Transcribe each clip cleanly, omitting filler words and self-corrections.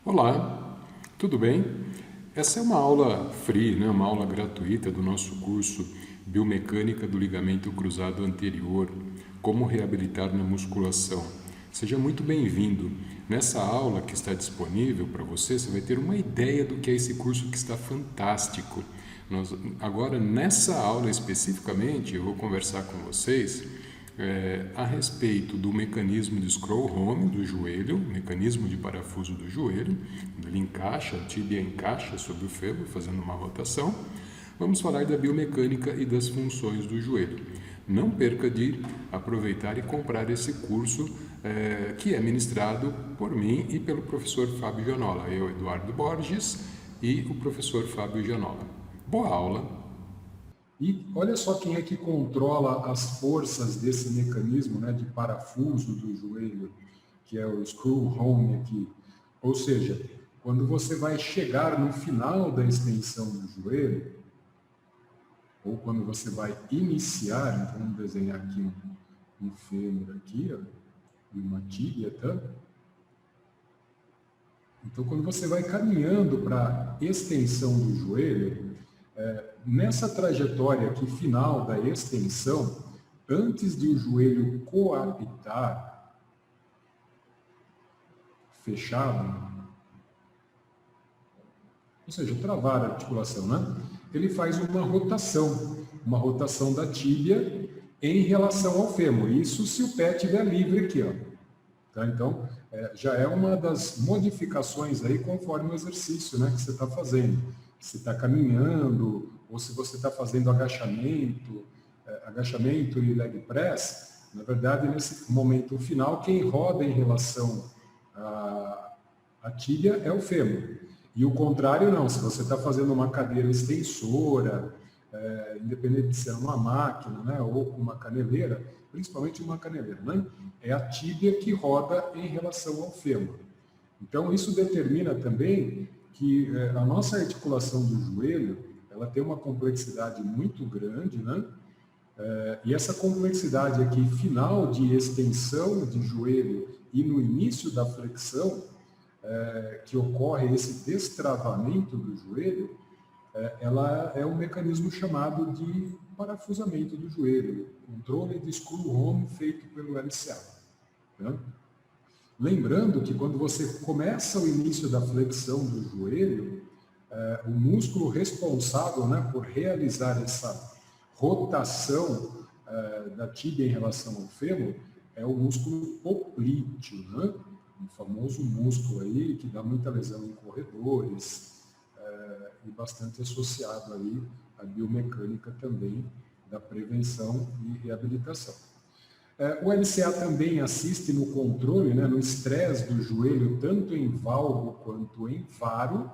Olá, tudo bem? Essa é uma aula free, né? Uma aula gratuita do nosso curso Biomecânica do Ligamento Cruzado Anterior, como reabilitar na musculação. Seja muito bem-vindo. Nessa aula que está disponível para você, você vai ter uma ideia do que é esse curso que está fantástico. Agora, nessa aula especificamente, eu vou conversar com vocês a respeito do mecanismo de scroll home do joelho, mecanismo de parafuso do joelho, ele encaixa, a tíbia encaixa sobre o fêmur, fazendo uma rotação. Vamos falar da biomecânica e das funções do joelho. Não perca de aproveitar e comprar esse curso que é ministrado por mim e pelo professor Fábio Gianola, eu, Eduardo Borges, e o professor Fábio Gianola. Boa aula! E olha só quem é que controla as forças desse mecanismo, né, de parafuso do joelho, que é o screw home aqui. Ou seja, quando você vai chegar no final da extensão do joelho, ou quando você vai iniciar, então vamos desenhar aqui um fêmur aqui, ó, e uma tíbia, tá? Então, quando você vai caminhando para a extensão do joelho, nessa trajetória aqui final da extensão, antes de o joelho coapitar, fechado, ou seja, travar a articulação, né? Ele faz uma rotação da tíbia em relação ao fêmur. Isso se o pé estiver livre aqui, ó. Tá? Então, já é uma das modificações aí conforme o exercício, né, que você está fazendo. Se está caminhando, ou se você está fazendo agachamento e leg press, na verdade, nesse momento final, quem roda em relação à tíbia é o fêmur. E o contrário não, se você está fazendo uma cadeira extensora, independente de ser uma máquina, né, ou uma caneleira, principalmente uma caneleira, né, é a tíbia que roda em relação ao fêmur. Então, isso determina também que a nossa articulação do joelho, ela tem uma complexidade muito grande, né? E essa complexidade aqui, final de extensão de joelho e no início da flexão, que ocorre esse destravamento do joelho, ela é um mecanismo chamado de parafusamento do joelho, controle de screw home feito pelo LCA. Né? Lembrando que quando você começa o início da flexão do joelho, o músculo responsável, né, por realizar essa rotação da tíbia em relação ao fêmur é o músculo poplíteo, né? Um famoso músculo aí que dá muita lesão em corredores e bastante associado aí à biomecânica também da prevenção e reabilitação. O LCA também assiste no controle, né, no estresse do joelho, tanto em valgo quanto em varo,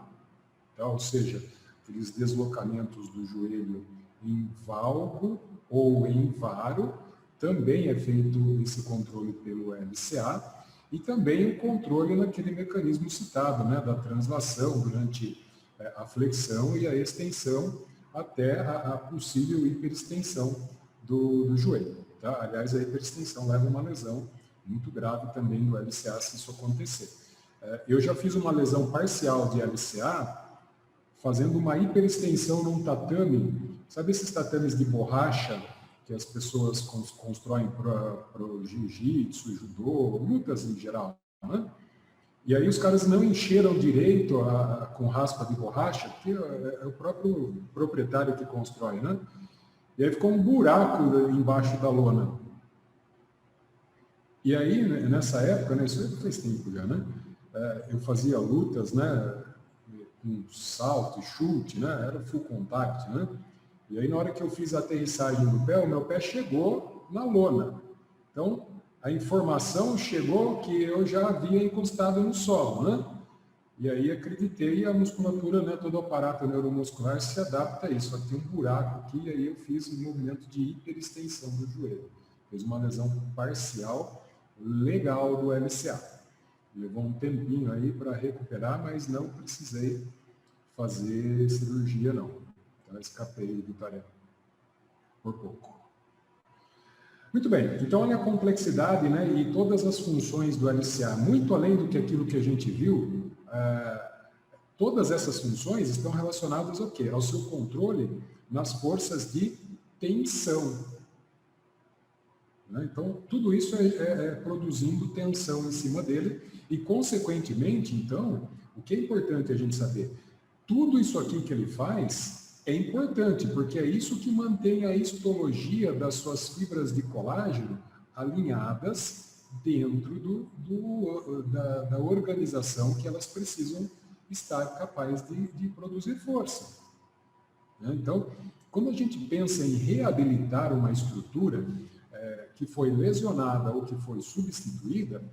tá? Ou seja, aqueles deslocamentos do joelho em valgo ou em varo, também é feito esse controle pelo LCA, e também o controle naquele mecanismo citado, né, da translação durante a flexão e a extensão até a possível hiperextensão do joelho. Tá? Aliás, a hiperextensão leva a uma lesão muito grave também do LCA se isso acontecer. Eu já fiz uma lesão parcial de LCA fazendo uma hiperextensão num tatame. Sabe esses tatames de borracha que as pessoas constroem para o jiu-jitsu, judô, lutas em geral, né? E aí os caras não encheram direito com raspa de borracha, que é o próprio proprietário que constrói, né? E aí ficou um buraco embaixo da lona. E aí, nessa época, né, isso faz tempo já, né? Eu fazia lutas, né, com salto e chute, né? Era full contact, né? E aí, na hora que eu fiz a aterrissagem do pé, o meu pé chegou na lona. Então, a informação chegou que eu já havia encostado no solo, né? E aí acreditei e a musculatura, né, todo o aparato neuromuscular se adapta a isso. Só que tem um buraco aqui e aí eu fiz um movimento de hiperextensão do joelho. Fiz uma lesão parcial legal do LCA. Levou um tempinho aí para recuperar, mas não precisei fazer cirurgia não. Então escapei do tarefa por pouco. Muito bem, então olha a complexidade, né, e todas as funções do LCA, muito além do que aquilo que a gente viu, todas essas funções estão relacionadas ao quê? Ao seu controle nas forças de tensão. Né? Então, tudo isso é produzindo tensão em cima dele e, consequentemente, então, o que é importante a gente saber? Tudo isso aqui que ele faz é importante, porque é isso que mantém a histologia das suas fibras de colágeno alinhadas dentro da organização que elas precisam estar capazes de produzir força. Né? Então, quando a gente pensa em reabilitar uma estrutura que foi lesionada ou que foi substituída,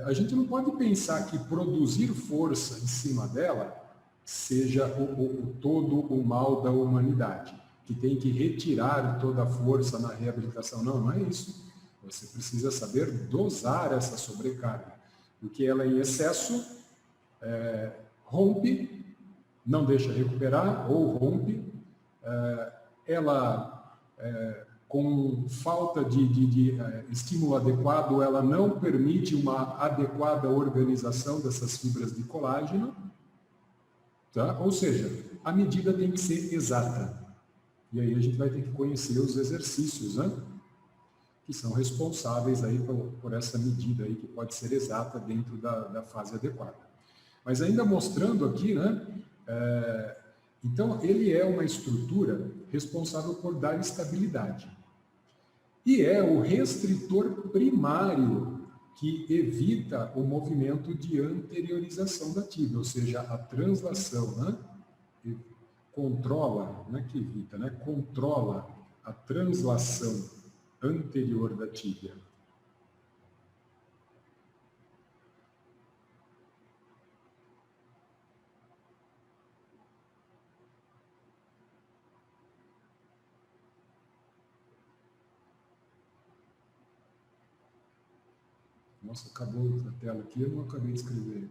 a gente não pode pensar que produzir força em cima dela seja todo o mal da humanidade, que tem que retirar toda a força na reabilitação. Não, não é isso. Você precisa saber dosar essa sobrecarga, porque ela em excesso rompe, não deixa recuperar ou rompe, ela com falta de estímulo adequado, ela não permite uma adequada organização dessas fibras de colágeno, tá? Ou seja, a medida tem que ser exata. E aí a gente vai ter que conhecer os exercícios, né? Que são responsáveis aí por essa medida aí, que pode ser exata dentro da fase adequada. Mas ainda mostrando aqui, né? Então, ele é uma estrutura responsável por dar estabilidade. E é o restritor primário que evita o movimento de anteriorização da tíbia, ou seja, a translação, né? Controla, não é que evita, né? Controla a translação anterior da tíbia. Nossa, acabou a tela aqui, eu não acabei de escrever.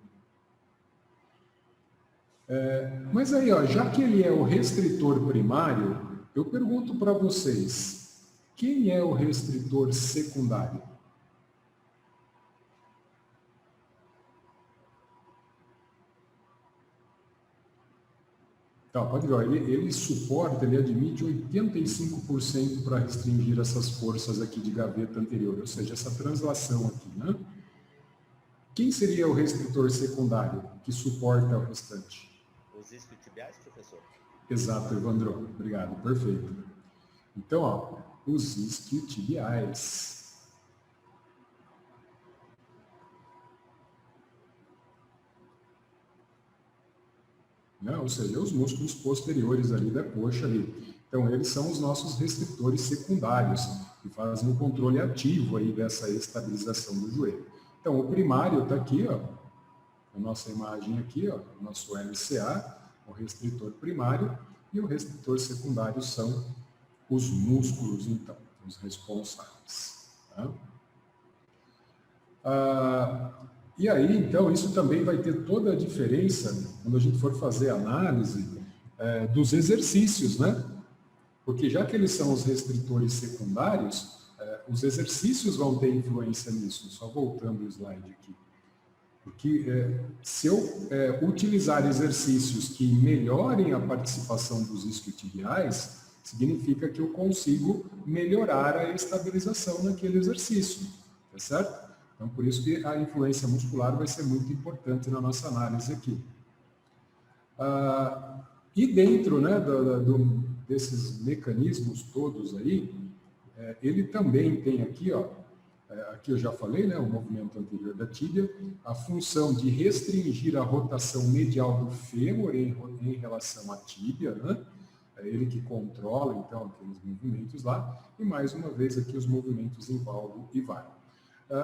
Mas aí, ó, já que ele é o restritor primário, eu pergunto para vocês, quem é o restritor secundário? Então, pode ver, ele suporta, ele admite 85% para restringir essas forças aqui de gaveta anterior, ou seja, essa translação aqui, né? Quem seria o restritor secundário que suporta o restante? Os isquiotibiais, professor? Exato, Evandro. Obrigado, perfeito. Então, ó, os isquiotibiais. Né? Ou seja, os músculos posteriores ali da coxa ali. Então, eles são os nossos restritores secundários, que fazem o controle ativo aí dessa estabilização do joelho. Então, o primário está aqui, ó, a nossa imagem aqui, ó, o nosso LCA, o restritor primário, e o restritor secundário são os músculos, então, os responsáveis. Tá? E aí, então, isso também vai ter toda a diferença quando a gente for fazer a análise dos exercícios, né? Porque já que eles são os restritores secundários, os exercícios vão ter influência nisso. Só voltando o slide aqui. Porque se eu utilizar exercícios que melhorem a participação dos isquiotibiais, significa que eu consigo melhorar a estabilização naquele exercício, tá certo? Então, por isso que a influência muscular vai ser muito importante na nossa análise aqui. E dentro, né, desses mecanismos todos aí, ele também tem aqui, ó, aqui eu já falei, né, o movimento anterior da tíbia, a função de restringir a rotação medial do fêmur em relação à tíbia, né? É ele que controla, então, aqueles movimentos lá, e mais uma vez aqui os movimentos em valgo e varo.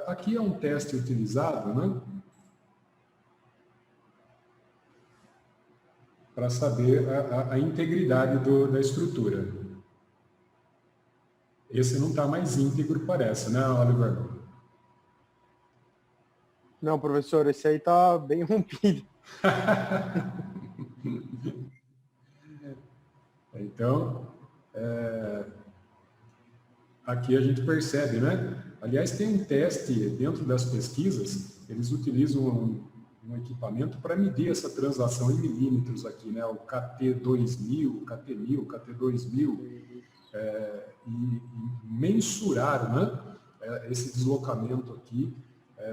Aqui é um teste utilizado, né, para saber a integridade da estrutura. Esse não está mais íntegro, parece, né, Oliver? Não, professor, esse aí está bem rompido. Então, aqui a gente percebe, né? Aliás, tem um teste dentro das pesquisas, eles utilizam um equipamento para medir essa translação em milímetros aqui, né? O KT2000, KT1000, KT2000, e mensurar, né? Esse deslocamento aqui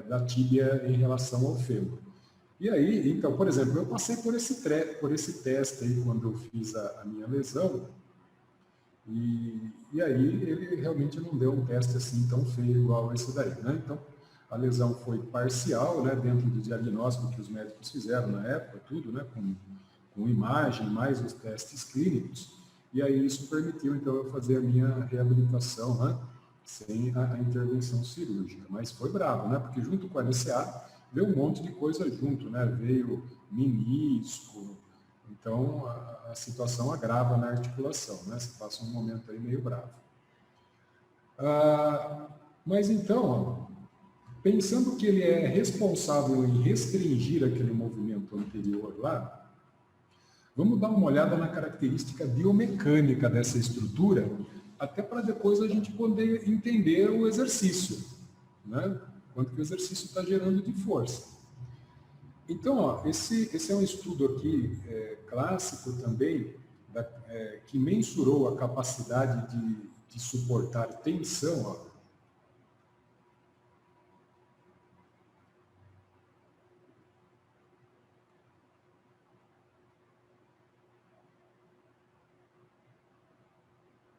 da tíbia em relação ao fêmur. E aí, então, por exemplo, eu passei por esse teste aí quando eu fiz a minha lesão, e aí ele realmente não deu um teste assim tão feio igual esse daí, né? Então, a lesão foi parcial, né, dentro do diagnóstico que os médicos fizeram na época, tudo, né, com imagem, mais os testes clínicos, e aí isso permitiu, então, eu fazer a minha reabilitação, né, sem a intervenção cirúrgica. Mas foi bravo, né, porque junto com a LCA veio um monte de coisa junto, né, veio menisco, então a situação agrava na articulação, né, você passa um momento aí meio bravo. Mas então, ó, pensando que ele é responsável em restringir aquele movimento anterior lá, vamos dar uma olhada na característica biomecânica dessa estrutura, até para depois a gente poder entender o exercício, né? Quanto que o exercício está gerando de força. Então, ó, esse é um estudo aqui clássico também, que mensurou a capacidade de suportar tensão, ó.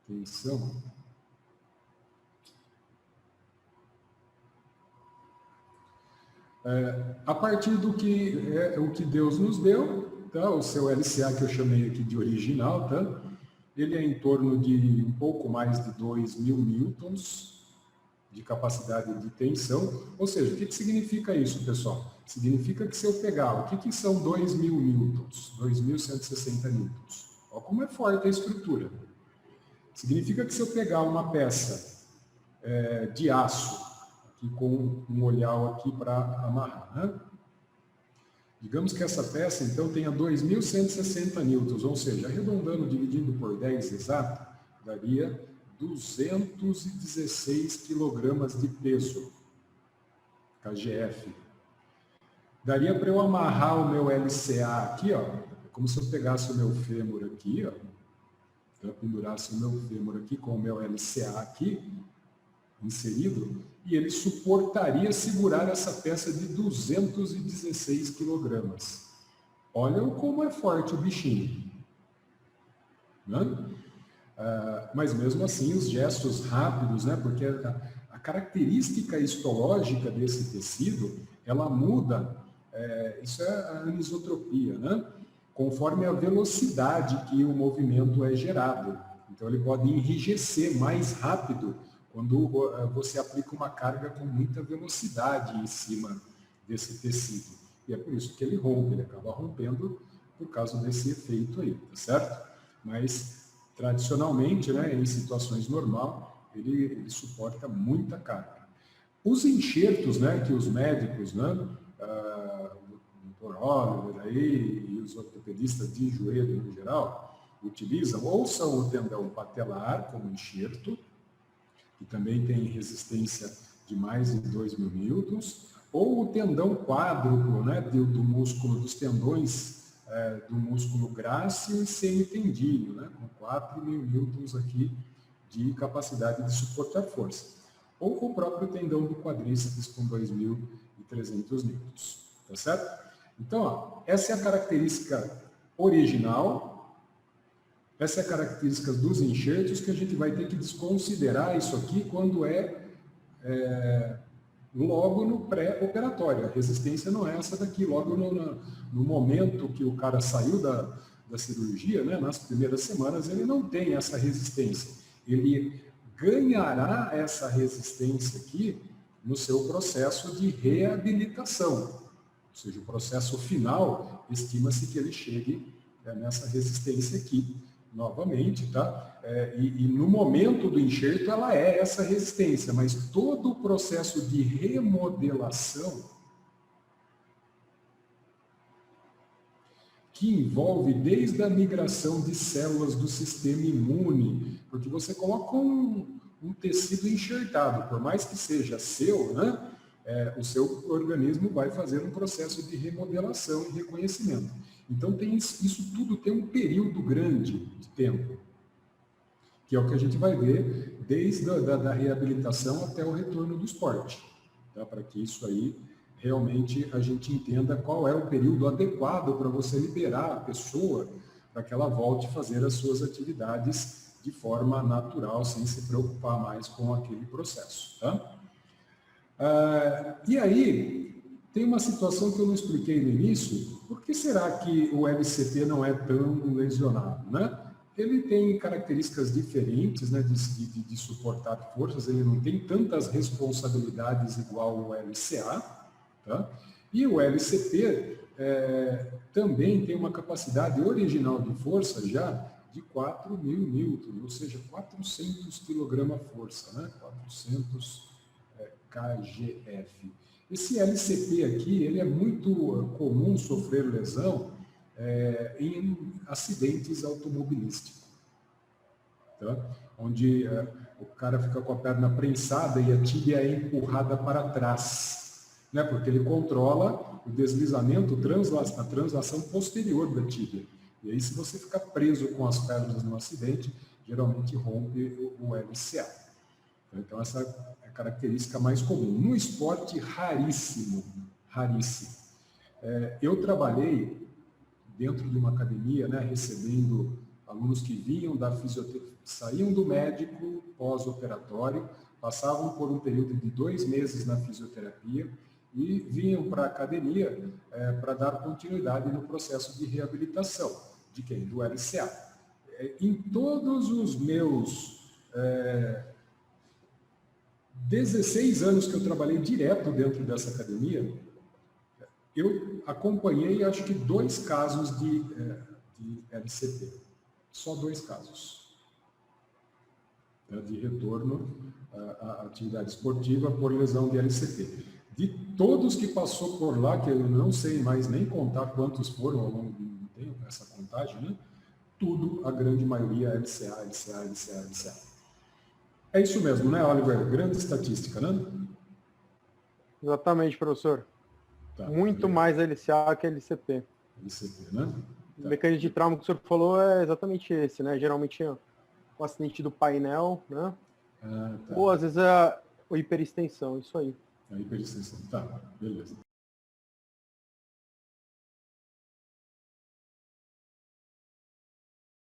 Tensão. A partir do que o que Deus nos deu, tá? O seu LCA que eu chamei aqui de original, tá? Ele é em torno de um pouco mais de 2.000 newtons de capacidade de tensão. Ou seja, o que significa isso, pessoal? Significa que se eu pegar, o que são 2.000 newtons? 2.160 newtons. Olha como é forte a estrutura. Significa que se eu pegar uma peça de aço, aqui com um olhar aqui para amarrar, né? Digamos que essa peça, então, tenha 2.160 newtons, ou seja, arredondando, dividindo por 10 exato, daria 216 quilogramas de peso, KGF. Daria para eu amarrar o meu LCA aqui, ó, como se eu pegasse o meu fêmur aqui, ó, eu pendurasse o meu fêmur aqui com o meu LCA aqui, inserido, e ele suportaria segurar essa peça de 216 quilogramas. Olha como é forte o bichinho. Né? Mas mesmo assim, os gestos rápidos, né? Porque a característica histológica desse tecido, ela muda, isso é a anisotropia, né? Conforme a velocidade que o movimento é gerado. Então, ele pode enrijecer mais rápido quando você aplica uma carga com muita velocidade em cima desse tecido. E é por isso que ele rompe, ele acaba rompendo por causa desse efeito aí, tá certo? Mas, tradicionalmente, né, em situações normais, ele suporta muita carga. Os enxertos, né, que os médicos, né, o Dr. Oliver aí, e os ortopedistas de joelho no geral, utilizam ou são o tendão patelar como enxerto, que também tem resistência de mais de 2.000 newtons, ou o tendão quádruplo, né, do músculo dos tendões do músculo grácil e semitendíneo, né, com 4.000 newtons aqui de capacidade de suportar força. Ou o próprio tendão do quadríceps com 2.300 newtons, tá certo? Então, ó, essa é a característica original. Essa é a característica dos enxertos que a gente vai ter que desconsiderar isso aqui quando logo no pré-operatório. A resistência não é essa daqui. Logo no momento que o cara saiu da cirurgia, né, nas primeiras semanas, ele não tem essa resistência. Ele ganhará essa resistência aqui no seu processo de reabilitação. Ou seja, o processo final, estima-se que ele chegue nessa resistência aqui. Novamente, tá? E no momento do enxerto ela é essa resistência, mas todo o processo de remodelação que envolve desde a migração de células do sistema imune, porque você coloca um tecido enxertado, por mais que seja seu, né? o seu organismo vai fazer um processo de remodelação e reconhecimento. Então, isso tudo tem um período grande de tempo, que é o que a gente vai ver desde da reabilitação até o retorno do esporte, tá? Para que isso aí realmente a gente entenda qual é o período adequado para você liberar a pessoa para que ela volte a fazer as suas atividades de forma natural, sem se preocupar mais com aquele processo. Tá? E aí, tem uma situação que eu não expliquei no início. Por que será que o LCP não é tão lesionado, né? Ele tem características diferentes, né, de suportar forças, ele não tem tantas responsabilidades igual o LCA, tá? E o LCP também tem uma capacidade original de força já de 4.000 newtons, ou seja, 400 kgf, né? 400 kgf. Esse LCP aqui, ele é muito comum sofrer lesão em acidentes automobilísticos, tá? Onde o cara fica com a perna prensada e a tíbia é empurrada para trás, né? Porque ele controla o deslizamento, a translação posterior da tíbia. E aí, se você ficar preso com as pernas no acidente, geralmente rompe o LCA. Então, essa é a característica mais comum. No esporte, raríssimo, raríssimo. Eu trabalhei dentro de uma academia, né, recebendo alunos que vinham da fisioterapia, saíam do médico pós-operatório, passavam por um período de 2 meses na fisioterapia e vinham para a academia para dar continuidade no processo de reabilitação. De quem? Do LCA. Em todos os meus 16 anos que eu trabalhei direto dentro dessa academia, eu acompanhei, acho que 2 casos de LCP. Só 2 casos de retorno à atividade esportiva por lesão de LCP. De todos que passou por lá, que eu não sei mais nem contar quantos foram ao longo do tempo, essa contagem, né? Tudo, a grande maioria, LCA, LCA, LCA, LCA. É isso mesmo, né, Oliver? Grande estatística, né? Exatamente, professor. Tá, Muito mais LCA que LCP. LCP, né? O mecanismo de trauma que o senhor falou é exatamente esse, né? Geralmente o acidente do painel, né? Tá. Ou às vezes a hiperextensão, isso aí. A hiperextensão, tá, beleza.